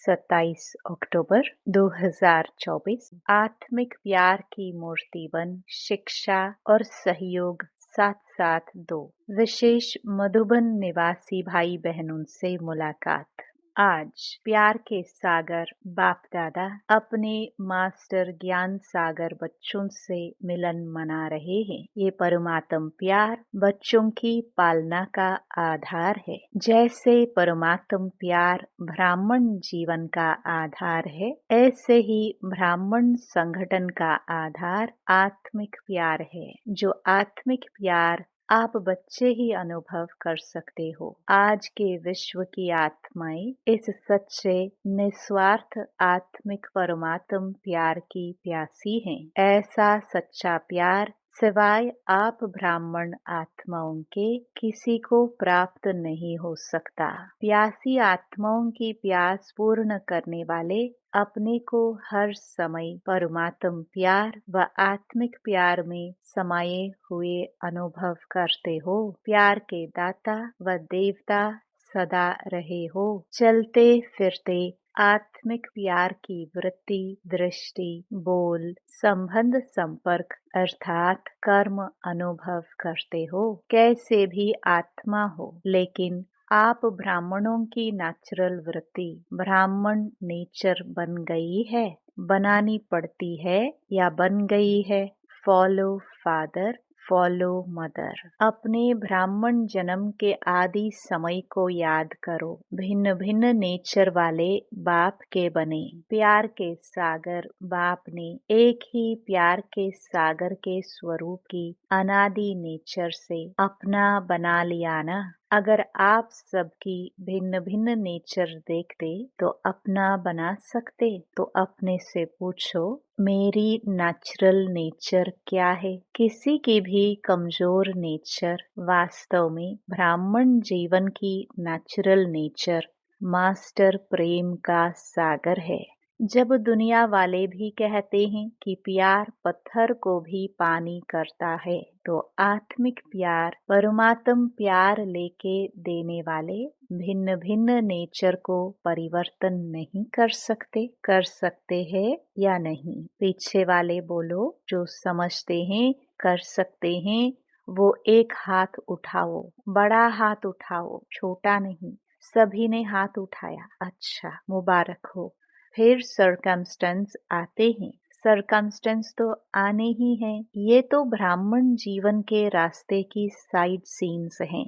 27 अक्टूबर 2024 आत्मिक प्यार की मूर्ति बन शिक्षा और सहयोग साथ साथ दो। विशेष मधुबन निवासी भाई बहनों से मुलाकात। आज प्यार के सागर बाप दादा अपने मास्टर ज्ञान सागर बच्चों से मिलन मना रहे हैं। ये परमात्म प्यार बच्चों की पालना का आधार है। जैसे परमात्म प्यार ब्राह्मण जीवन का आधार है, ऐसे ही ब्राह्मण संगठन का आधार आत्मिक प्यार है। जो आत्मिक प्यार आप बच्चे ही अनुभव कर सकते हो। आज के विश्व की आत्माएं इस सच्चे निस्वार्थ आत्मिक परमात्म प्यार की प्यासी हैं। ऐसा सच्चा प्यार सिवाय आप ब्राह्मण आत्माओं के किसी को प्राप्त नहीं हो सकता। प्यासी आत्माओं की प्यास पूर्ण करने वाले अपने को हर समय परमात्म प्यार व आत्मिक प्यार में समाये हुए अनुभव करते हो। प्यार के दाता व देवता सदा रहे हो। चलते फिरते आत्मिक प्यार की वृत्ति, दृष्टि, बोल, संबंध, संपर्क अर्थात कर्म अनुभव करते हो। कैसे भी आत्मा हो, लेकिन आप ब्राह्मणों की नेचुरल वृत्ति ब्राह्मण नेचर बन गई है, बनानी पड़ती है या बन गई है। Follow father, follow mother. अपने ब्राह्मण जन्म के आदि समय को याद करो। भिन्न भिन्न नेचर वाले बाप के बने। प्यार के सागर बाप ने एक ही प्यार के सागर के स्वरूप की अनादि नेचर से अपना बना लिया ना। अगर आप सबकी भिन्न भिन्न नेचर देखते तो अपना बना सकते। तो अपने से पूछो, मेरी नेचुरल नेचर क्या है? किसी की भी कमजोर नेचर वास्तव में ब्राह्मण जीवन की नेचुरल नेचर मास्टर प्रेम का सागर है। जब दुनिया वाले भी कहते हैं कि प्यार पत्थर को भी पानी करता है, तो आत्मिक प्यार परमात्म प्यार लेके देने वाले भिन्न भिन्न नेचर को परिवर्तन नहीं कर सकते। कर सकते हैं या नहीं? पीछे वाले बोलो, जो समझते हैं कर सकते हैं वो एक हाथ उठाओ। बड़ा हाथ उठाओ, छोटा नहीं। सभी ने हाथ उठाया, अच्छा, मुबारक हो। फिर सरकमस्टेंस आते हैं। सरकमस्टेंस तो आने ही हैं। ये तो ब्राह्मण जीवन के रास्ते की साइड सीन्स हैं,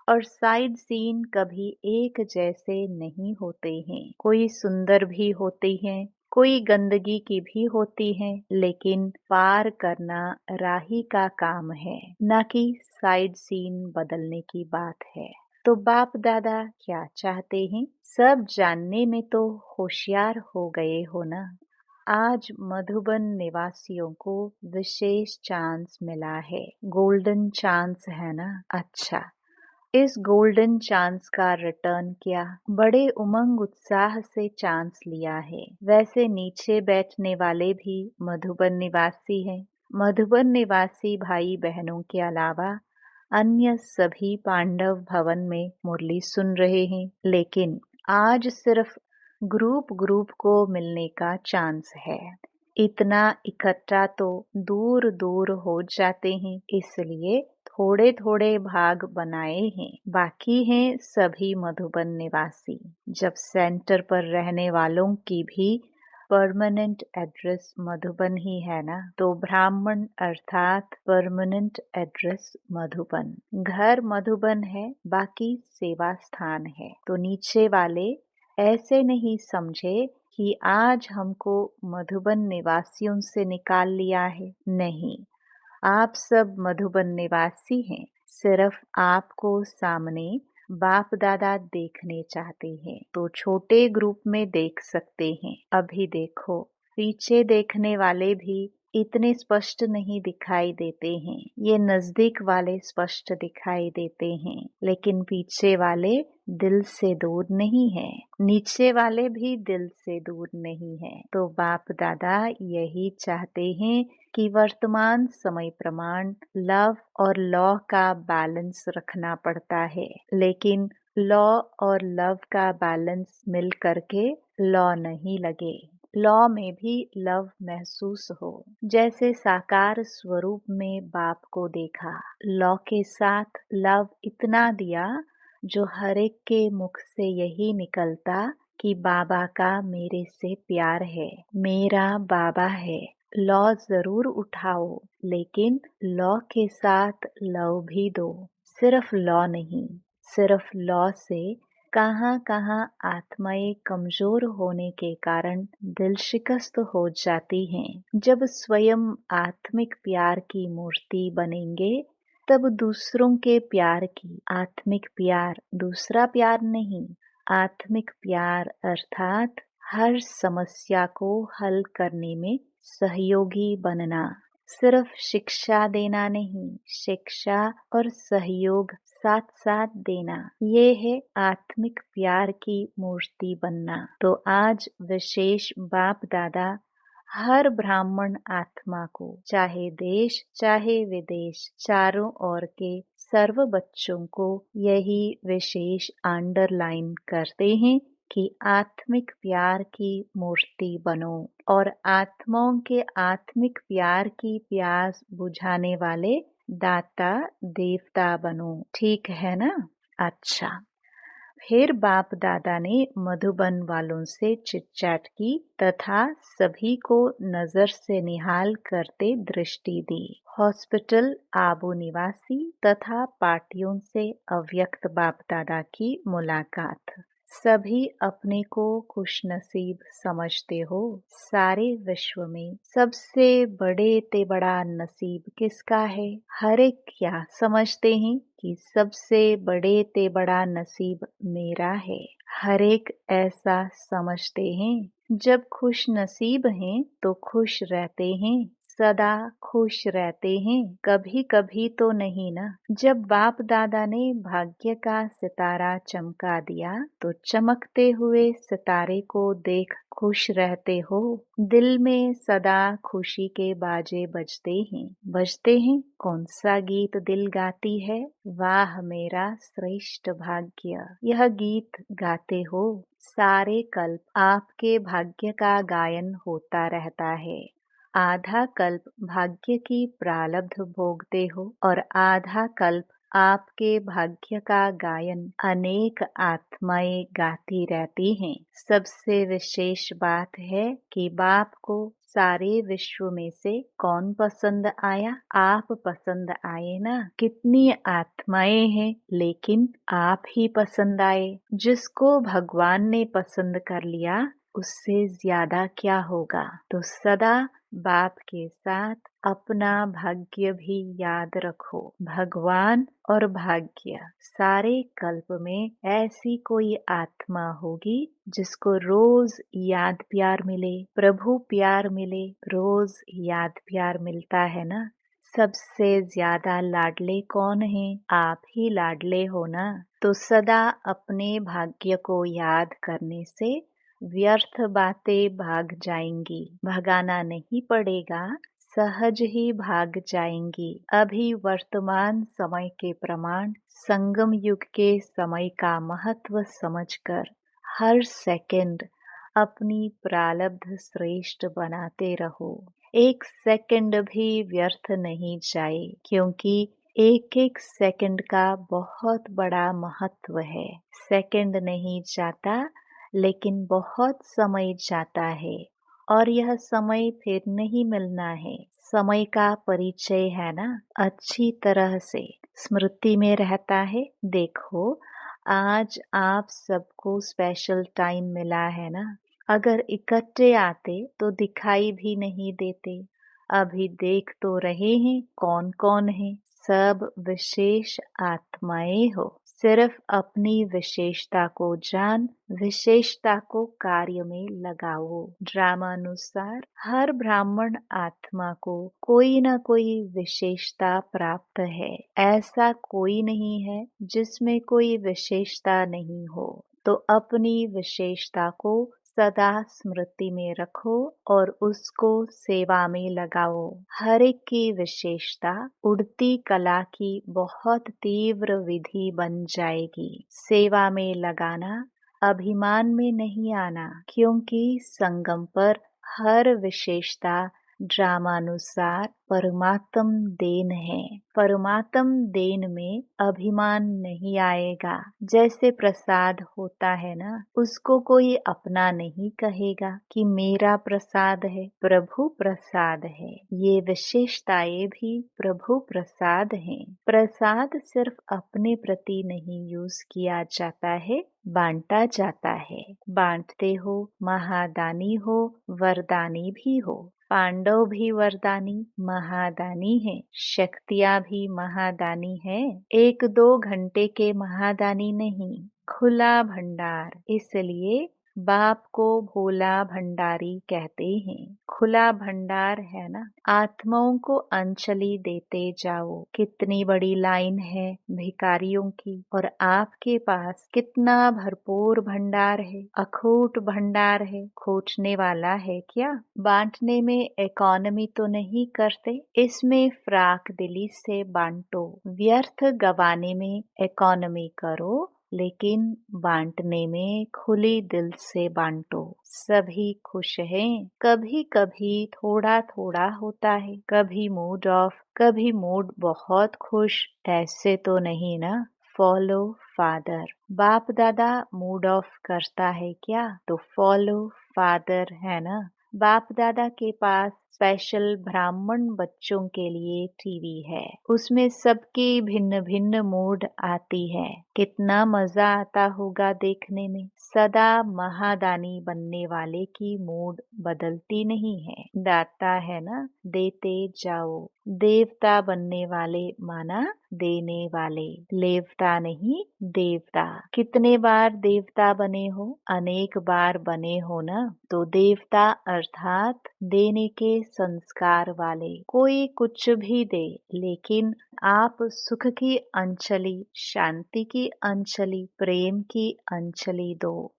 और साइड सीन कभी एक जैसे नहीं होते हैं। कोई सुंदर भी होती हैं, कोई गंदगी की भी होती है, लेकिन पार करना राही का काम है, न कि साइड सीन बदलने की बात है। तो बाप दादा क्या चाहते हैं? सब जानने में तो होशियार हो गए हो ना। आज मधुबन निवासियों को विशेष चांस मिला है। गोल्डन चांस है ना। अच्छा, इस गोल्डन चांस का रिटर्न क्या? बड़े उमंग उत्साह से चांस लिया है। वैसे नीचे बैठने वाले भी मधुबन निवासी हैं। मधुबन निवासी भाई बहनों के अलावा अन्य सभी पांडव भवन में मुरली सुन रहे हैं, लेकिन आज सिर्फ ग्रुप को मिलने का चांस है। इतना इकट्ठा तो दूर दूर हो जाते हैं, इसलिए थोड़े थोड़े भाग बनाए हैं। बाकी हैं सभी मधुबन निवासी। जब सेंटर पर रहने वालों की भी परमानेंट एड्रेस मधुबन ही है ना, तो ब्राह्मण अर्थात परमानेंट एड्रेस मधुबन। घर मधुबन है, बाकी सेवा स्थान है। तो नीचे वाले ऐसे नहीं समझे कि आज हमको मधुबन निवासियों से निकाल लिया है। नहीं, आप सब मधुबन निवासी हैं। सिर्फ आपको सामने बाप दादा देखने चाहते हैं, तो छोटे ग्रुप में देख सकते हैं। अभी देखो, पीछे देखने वाले भी इतने स्पष्ट नहीं दिखाई देते हैं। ये नजदीक वाले स्पष्ट दिखाई देते हैं, लेकिन पीछे वाले दिल से दूर नहीं है। नीचे वाले भी दिल से दूर नहीं है। तो बाप दादा यही चाहते हैं कि वर्तमान समय प्रमाण लव और लॉ का बैलेंस रखना पड़ता है, लेकिन लॉ और लव का बैलेंस मिल करके लॉ नहीं लगे, लॉ में भी लव महसूस हो। जैसे साकार स्वरूप में बाप को देखा, लॉ के साथ लव इतना दिया जो हर एक के मुख से यही निकलता कि बाबा का मेरे से प्यार है, मेरा बाबा है। लॉ जरूर उठाओ, लेकिन लॉ के साथ लव भी दो। सिर्फ लॉ नहीं, सिर्फ लॉ से कहाँ कहाँ आत्माएं कमजोर होने के कारण दिल शिकस्त हो जाती हैं। जब स्वयं आत्मिक प्यार की मूर्ति बनेंगे, तब दूसरों के प्यार की, आत्मिक प्यार दूसरा प्यार नहीं, आत्मिक प्यार अर्थात हर समस्या को हल करने में सहयोगी बनना। सिर्फ शिक्षा देना नहीं, शिक्षा और सहयोग साथ साथ देना, ये है आत्मिक प्यार की मूर्ति बनना। तो आज विशेष बाप दादा हर ब्राह्मण आत्मा को, चाहे देश चाहे विदेश, चारों ओर के सर्व बच्चों को यही विशेष अंडरलाइन करते हैं कि आत्मिक प्यार की मूर्ति बनो और आत्माओं के आत्मिक प्यार की प्यास बुझाने वाले दाता देवता बनो। ठीक है ना? अच्छा, फिर बाप दादा ने मधुबन वालों से चिट-चैट की तथा सभी को नजर से निहाल करते दृष्टि दी। हॉस्पिटल आबू निवासी तथा पार्टियों से अव्यक्त बाप दादा की मुलाकात। सभी अपने को खुशनसीब समझते हो। सारे विश्व में सबसे बड़े ते बड़ा नसीब किसका है? हर एक क्या समझते हैं कि सबसे बड़े ते बड़ा नसीब मेरा है। हर एक ऐसा समझते हैं। जब खुश नसीब हैं तो खुश रहते हैं, सदा खुश रहते हैं। कभी कभी तो नहीं ना। जब बाप दादा ने भाग्य का सितारा चमका दिया तो चमकते हुए सितारे को देख खुश रहते हो। दिल में सदा खुशी के बाजे बजते हैं। कौन सा गीत दिल गाती है? वाह मेरा श्रेष्ठ भाग्य। यह गीत गाते हो। सारे कल्प आपके भाग्य का गायन होता रहता है। आधा कल्प भाग्य की प्रारब्ध भोगते हो और आधा कल्प आपके भाग्य का गायन अनेक आत्माएं गाती रहती हैं। सबसे विशेष बात है कि बाप को सारे विश्व में से कौन पसंद आया? आप पसंद आए ना। कितनी आत्माएं हैं, लेकिन आप ही पसंद आए। जिसको भगवान ने पसंद कर लिया, उससे ज्यादा क्या होगा। तो सदा बाप के साथ अपना भाग्य भी याद रखो। भगवान और भाग्य, सारे कल्प में ऐसी कोई आत्मा होगी जिसको रोज याद प्यार मिले, प्रभु प्यार मिले, रोज याद प्यार मिलता है ना। सबसे ज्यादा लाडले कौन हैं? आप ही लाडले हो ना। तो सदा अपने भाग्य को याद करने से व्यर्थ बातें भाग जाएंगी। भगाना नहीं पड़ेगा, सहज ही भाग जाएंगी। अभी वर्तमान समय के प्रमाण संगम युग के समय का महत्व समझकर हर सेकंड अपनी प्रारब्ध श्रेष्ठ बनाते रहो। एक सेकंड भी व्यर्थ नहीं जाए, क्योंकि एक एक सेकंड का बहुत बड़ा महत्व है। सेकंड नहीं जाता, लेकिन बहुत समय जाता है और यह समय फिर नहीं मिलना है। समय का परिचय है ना, अच्छी तरह से स्मृति में रहता है। देखो, आज आप सबको स्पेशल टाइम मिला है ना। अगर इकट्ठे आते तो दिखाई भी नहीं देते। अभी देख तो रहे हैं कौन कौन है। सब विशेष आत्माएं हो। सिर्फ अपनी विशेषता को जान, विशेषता को कार्य में लगाओ। ड्रामानुसार हर ब्राह्मण आत्मा को कोई न कोई विशेषता प्राप्त है। ऐसा कोई नहीं है जिसमें कोई विशेषता नहीं हो। तो अपनी विशेषता को सदा स्मृति में रखो और उसको सेवा में लगाओ। हर एक की विशेषता उड़ती कला की बहुत तीव्र विधि बन जाएगी। सेवा में लगाना, अभिमान में नहीं आना, क्योंकि संगम पर हर विशेषता ड्रामानुसार परमात्म देन है। परमात्म देन में अभिमान नहीं आएगा। जैसे प्रसाद होता है ना, उसको कोई अपना नहीं कहेगा कि मेरा प्रसाद है, प्रभु प्रसाद है। ये विशेषताएं भी प्रभु प्रसाद हैं। प्रसाद सिर्फ अपने प्रति नहीं यूज किया जाता है, बांटा जाता है। बांटते हो, महादानी हो, वरदानी भी हो। पांडव भी वरदानी महादानी है, शक्तियां भी महादानी है। 1-2 घंटे के महादानी नहीं, खुला भंडार। इसलिए बाप को भोला भंडारी कहते हैं। खुला भंडार है ना। आत्माओं को अंजलि देते जाओ। कितनी बड़ी लाइन है भिखारियों की, और आपके पास कितना भरपूर भंडार है, अखूट भंडार है। खोजने वाला है क्या? बांटने में इकोनॉमी तो नहीं करते, इसमें फ्राक दिली से बांटो। व्यर्थ गवाने में इकोनॉमी करो, लेकिन बांटने में खुली दिल से बांटो। सभी खुश हैं। कभी कभी थोड़ा थोड़ा होता है, कभी मूड ऑफ, कभी मूड बहुत खुश। ऐसे तो नहीं ना। Follow father. बाप दादा मूड ऑफ करता है क्या? तो फॉलो फादर है ना। बाप दादा के पास स्पेशल ब्राह्मण बच्चों के लिए टीवी है। उसमें सबकी भिन्न भिन्न मूड आती है। कितना मजा आता होगा देखने में। सदा महादानी बनने वाले की मूड बदलती नहीं है। दाता है ना, देते जाओ। देवता बनने वाले माना देने वाले, लेवता नहीं देवता। कितने बार देवता बने हो? अनेक बार बने हो ना। तो देवता अर्थात देने के संस्कार वाले। कोई कुछ भी दे, लेकिन आप सुख की अंजलि, शांति की अंजलि, प्रेम की अंजलि दो।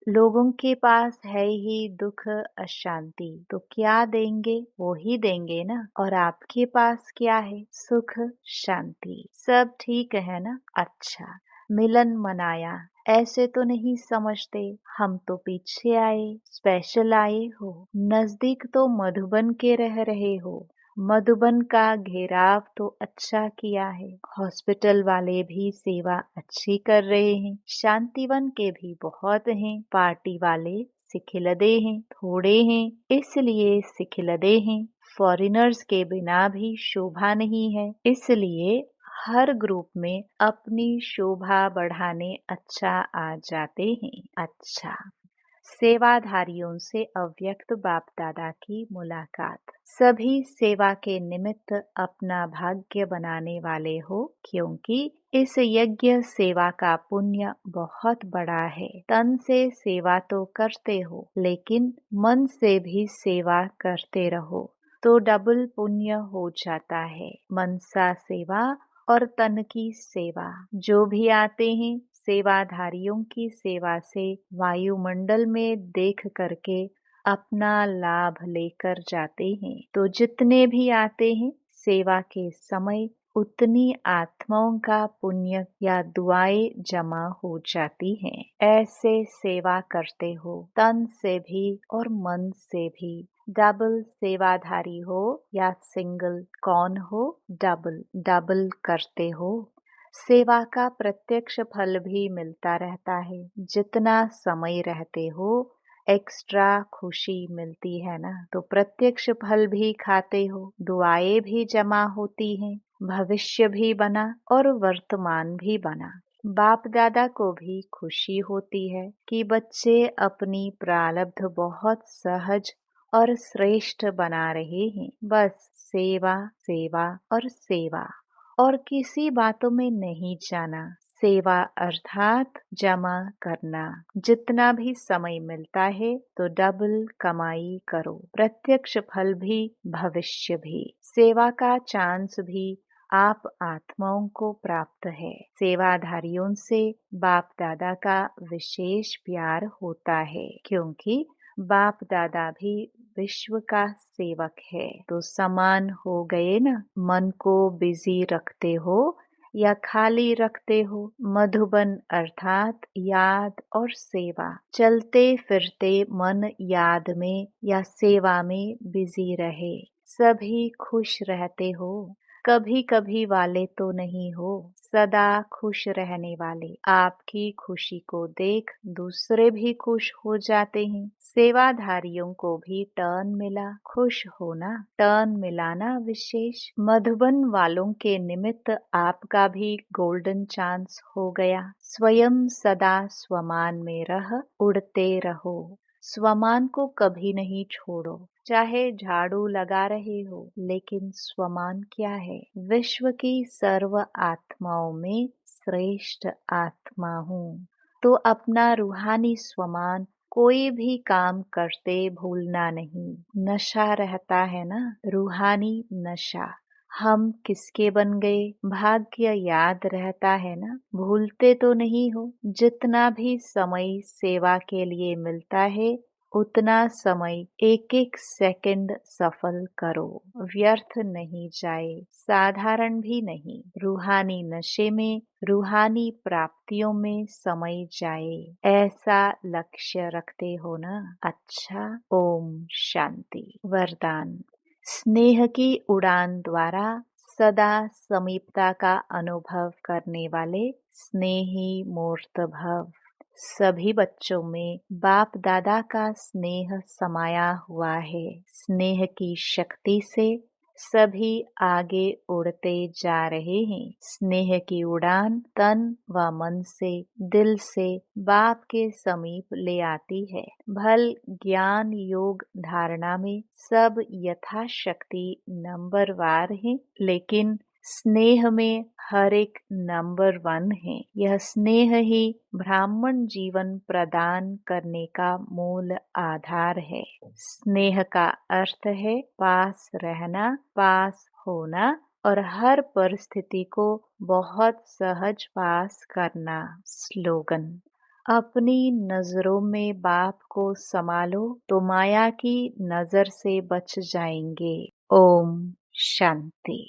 लोगों के पास है ही दुख अशांति, तो क्या देंगे? वो ही देंगे ना। और आपके पास क्या है? सुख शांति। सब ठीक है ना। अच्छा, मिलन मनाया, ऐसे तो नहीं समझते हम तो पीछे आए, स्पेशल आए हो। नजदीक तो मधुबन के रह रहे हो। मधुबन का घेराव तो अच्छा किया है। हॉस्पिटल वाले भी सेवा अच्छी कर रहे हैं। शांतिवन के भी बहुत हैं। पार्टी वाले सिखिलदे हैं, थोड़े हैं, इसलिए सिखिलदे हैं। फॉरेनर्स के बिना भी शोभा नहीं है, इसलिए हर ग्रुप में अपनी शोभा बढ़ाने अच्छा आ जाते हैं। अच्छा, सेवाधारियों से अव्यक्त बाप दादा की मुलाकात। सभी सेवा के निमित्त अपना भाग्य बनाने वाले हो, क्योंकि इस यज्ञ सेवा का पुण्य बहुत बड़ा है। तन से सेवा तो करते हो, लेकिन मन से भी सेवा करते रहो तो डबल पुण्य हो जाता है। मनसा सेवा और तन की सेवा। जो भी आते हैं सेवाधारियों की सेवा से वायुमंडल में देख करके अपना लाभ लेकर जाते हैं। तो जितने भी आते हैं सेवा के समय उतनी आत्माओं का पुण्य या दुआएं जमा हो जाती हैं। ऐसे सेवा करते हो तन से भी और मन से भी। डबल सेवाधारी हो या सिंगल, कौन हो? डबल डबल करते हो। सेवा का प्रत्यक्ष फल भी मिलता रहता है। जितना समय रहते हो एक्स्ट्रा खुशी मिलती है ना। तो प्रत्यक्ष फल भी खाते हो, दुआएं भी जमा होती हैं, भविष्य भी बना और वर्तमान भी बना। बाप दादा को भी खुशी होती है कि बच्चे अपनी प्रारब्ध बहुत सहज और श्रेष्ठ बना रहे हैं। बस सेवा सेवा और सेवा, और किसी बातों में नहीं जाना। सेवा अर्थात जमा करना। जितना भी समय मिलता है तो डबल कमाई करो, प्रत्यक्ष फल भी भविष्य भी। सेवा का चांस भी आप आत्माओं को प्राप्त है। सेवाधारियों से बाप दादा का विशेष प्यार होता है, क्योंकि बाप दादा भी विश्व का सेवक है। तो समान हो गए ना। मन को बिजी रखते हो या खाली रखते हो। मधुबन अर्थात याद और सेवा। चलते फिरते मन याद में या सेवा में बिजी रहे। सभी खुश रहते हो। कभी कभी वाले तो नहीं हो, सदा खुश रहने वाले। आपकी खुशी को देख दूसरे भी खुश हो जाते हैं। सेवाधारियों को भी टर्न मिला, खुश होना, टर्न मिलाना विशेष। मधुबन वालों के निमित्त आपका भी गोल्डन चांस हो गया। स्वयं सदा स्वमान में रह उड़ते रहो। स्वमान को कभी नहीं छोड़ो। चाहे झाड़ू लगा रहे हो, लेकिन स्वमान क्या है? विश्व की सर्व आत्माओं में श्रेष्ठ आत्मा हूँ। तो अपना रूहानी स्वमान कोई भी काम करते भूलना नहीं। नशा रहता है ना, रूहानी नशा। हम किसके बन गए, भाग्य याद रहता है ना, भूलते तो नहीं हो। जितना भी समय सेवा के लिए मिलता है, उतना समय एक एक सेकंड सफल करो। व्यर्थ नहीं जाए, साधारण भी नहीं। रूहानी नशे में, रूहानी प्राप्तियों में समय जाए, ऐसा लक्ष्य रखते हो ना। अच्छा, ओम शांति। वरदान। स्नेह की उड़ान द्वारा सदा समीपता का अनुभव करने वाले स्नेही मूर्त भव। सभी बच्चों में बाप दादा का स्नेह समाया हुआ है। स्नेह की शक्ति से सभी आगे उड़ते जा रहे हैं। स्नेह की उड़ान तन व मन से, दिल से बाप के समीप ले आती है। भल ज्ञान योग धारणा में सब यथाशक्ति नंबरवार हैं, लेकिन स्नेह में हर एक नंबर 1 है। यह स्नेह ही ब्राह्मण जीवन प्रदान करने का मूल आधार है। स्नेह का अर्थ है पास रहना, पास होना और हर परिस्थिति को बहुत सहज पास करना। स्लोगन। अपनी नजरों में बाप को संभालो तो माया की नजर से बच जाएंगे। ओम शांति।